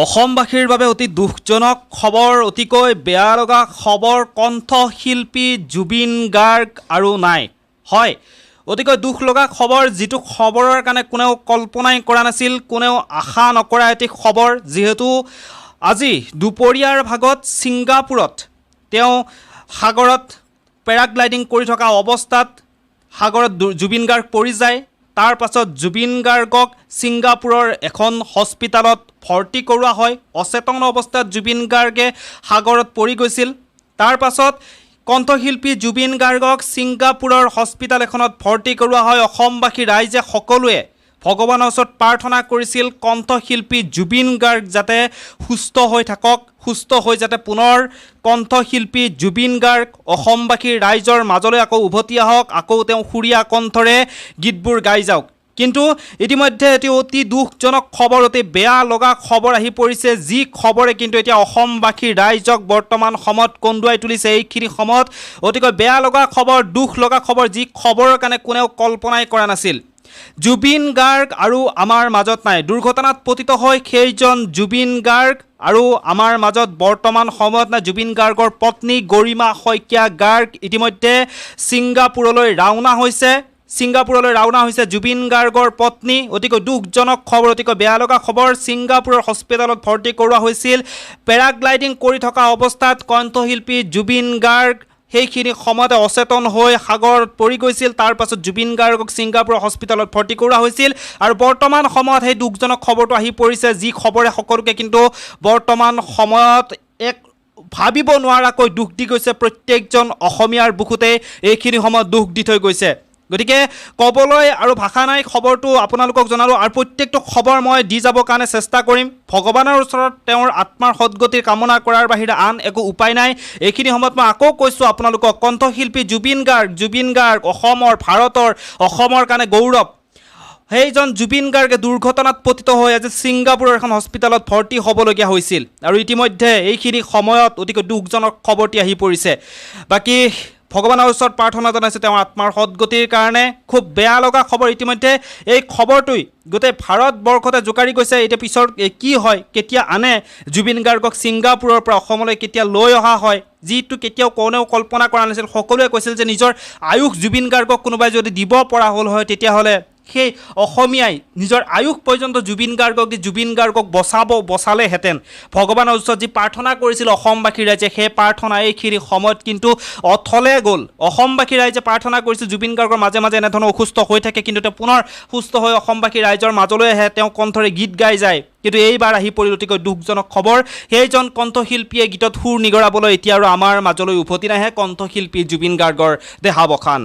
অসমবাসীৰ বাবে অতি দুখজনক খবৰ, অতিকৈ বেয়া লগা খবৰ। কণ্ঠশিল্পী জুবিন গাৰ্গ আৰু নাই। হয়, অতিকৈ দুখ লগা খবৰ, যিটো খবৰৰ কাৰণে কোনেও কল্পনাই কৰা নাছিল, কোনেও আশা নকৰা এটি খবৰ। যিহেতু আজি দুপৰীয়াৰ ভাগত ছিংগাপুৰত তেওঁ সাগৰত পেৰাগ্লাইডিং কৰি থকা অৱস্থাত সাগৰত জুবিন গাৰ্গ পৰি যায়। তাৰ পাছত জুবিন গাৰ্গক ছিংগাপুৰৰ এখন হস্পিটালত ভৰ্তি কৰোৱা হয়। অচেতন অৱস্থাত জুবিন গাৰ্গে সাগৰত পৰি গৈছিল। তাৰ পাছত কণ্ঠশিল্পী জুবিন গাৰ্গক ছিংগাপুৰৰ হস্পিটাল এখনত ভৰ্তি কৰোৱা হয়। অসমবাসী ৰাইজে সকলোৱে ভগৱানৰ ওচৰত প্ৰাৰ্থনা কৰিছিল কণ্ঠশিল্পী জুবিন গাৰ্গ যাতে সুস্থ হৈ থাকক, সুস্থ হৈ যাতে পুনৰ কণ্ঠশিল্পী জুবিন গাৰ্গ অসমবাসীৰ ৰাইজৰ মাজলৈ আকৌ উভতি আহক, আকৌ তেওঁ সুৰীয়া কণ্ঠৰে গীতবোৰ গাই যাওক। কিন্তু ইতিমধ্যে এটি অতি দুখজনক খবৰ, অতি বেয়া লগা খবৰ আহি পৰিছে, যি খবৰে কিন্তু এতিয়া অসমবাসীৰ ৰাইজক বৰ্তমান সময়ত কন্দুৱাই তুলিছে। এইখিনি সময়ত অতিকৈ বেয়া লগা খবৰ, দুখ লগা খবৰ, যি খবৰৰ কাৰণে কোনেও কল্পনাই কৰা নাছিল। জুবিন গাৰ্গ আৰু আমাৰ মাজত নাই। দুৰ্ঘটনাত পতিত হৈ সেইজন জুবিন গাৰ্গ আৰু আমাৰ মাজত বৰ্তমান সময়ত নাই। জুবিন গাৰ্গৰ পত্নী গৰিমা শইকীয়া গাৰ্গ ইতিমধ্যে ছিংগাপুৰলৈ ৰাওনা হৈছে। জুবিন গাৰ্গৰ পত্নী। অতিকৈ দুখজনক খবৰ, অতিকৈ বেয়া লগা খবৰ। ছিংগাপুৰৰ হস্পিটালত ভৰ্তি কৰোৱা হৈছিল। পেৰাগ্লাইডিং কৰি থকা অৱস্থাত কণ্ঠশিল্পী জুবিন গাৰ্গ সেইখিনি সময়তে অচেতন হৈ সাগৰত পৰি গৈছিল। তাৰ পাছত জুবিন গাৰ্গক ছিংগাপুৰৰ হস্পিটালত ভৰ্তি কৰোৱা হৈছিল। আৰু বৰ্তমান সময়ত সেই দুখজনক খবৰটো আহি পৰিছে, যি খবৰে সকলোকে কিন্তু বৰ্তমান সময়ত এক ভাবিব নোৱাৰাকৈ দুখ দি গৈছে। প্ৰত্যেকজন অসমীয়াৰ বুকুতে এইখিনি সময়ত দুখ দি থৈ গৈছে। গতিকে ক'বলৈ আৰু ভাষা নাই, খবৰটো আপোনালোকক জনালোঁ। আৰু প্ৰত্যেকটো খবৰ মই দি যাবৰ কাৰণে চেষ্টা কৰিম। ভগৱানৰ ওচৰত তেওঁৰ আত্মাৰ সদ্গতিৰ কামনা কৰাৰ বাহিৰে আন একো উপায় নাই। এইখিনি সময়ত মই আকৌ কৈছোঁ আপোনালোকক, কণ্ঠশিল্পী জুবিন গাৰ্গ অসমৰ, ভাৰতৰ, অসমৰ কাৰণে গৌৰৱ। সেইজন জুবিন গাৰ্গে দুৰ্ঘটনাত পতিত হৈ আজি ছিংগাপুৰৰ এখন হস্পিটালত ভৰ্তি হ'বলগীয়া হৈছিল। আৰু ইতিমধ্যে এইখিনি সময়ত অতিকৈ দুখজনক খবৰটি আহি পৰিছে। বাকী ভগৱানৰ ওচৰত প্ৰাৰ্থনা জনাইছে তেওঁৰ আত্মাৰ সদ্গতিৰ কাৰণে। খুব বেয়া লগা খবৰ। ইতিমধ্যে এই খবৰটোৱে গোটেই ভাৰতবৰ্ষতে জোকাৰি গৈছে। এতিয়া পিছৰ কি হয়, কেতিয়া আনে জুবিন গাৰ্গক ছিংগাপুৰৰ পৰা অসমলৈ কেতিয়া লৈ অহা হয়, যিটো কেতিয়াও কোনেও কল্পনা কৰা নাছিল। সকলোৱে কৈছিল যে নিজৰ আয়ুস জুবিন গাৰ্গক কোনোবাই যদি দিব পৰা হ'ল হয়, তেতিয়াহ'লে সেই অসমীয়াই নিজৰ আয়ুস পৰ্যন্ত জুবিন গাৰ্গক বচালেহেঁতেন। ভগৱানৰ ওচৰত যি প্ৰাৰ্থনা কৰিছিল অসমবাসী ৰাইজে, সেই প্ৰাৰ্থনা এইখিনি সময়ত কিন্তু অথলে গ'ল। অসমবাসী ৰাইজে প্ৰাৰ্থনা কৰিছিল জুবিন গাৰ্গৰ মাজে মাজে এনেধৰণৰ অসুস্থ হৈ থাকে, কিন্তু তেওঁ পুনৰ সুস্থ হৈ অসমবাসী ৰাইজৰ মাজলৈ আহে, তেওঁ কণ্ঠৰে গীত গাই যায়। কিন্তু এইবাৰ আহি পৰিল অতিকৈ দুখজনক খবৰ। সেইজন কণ্ঠশিল্পীয়ে গীতত সুৰ নিগৰাবলৈ এতিয়া আৰু আমাৰ মাজলৈ উভতি নাহে, কণ্ঠশিল্পী জুবিন গাৰ্গৰ দেহাৱসান।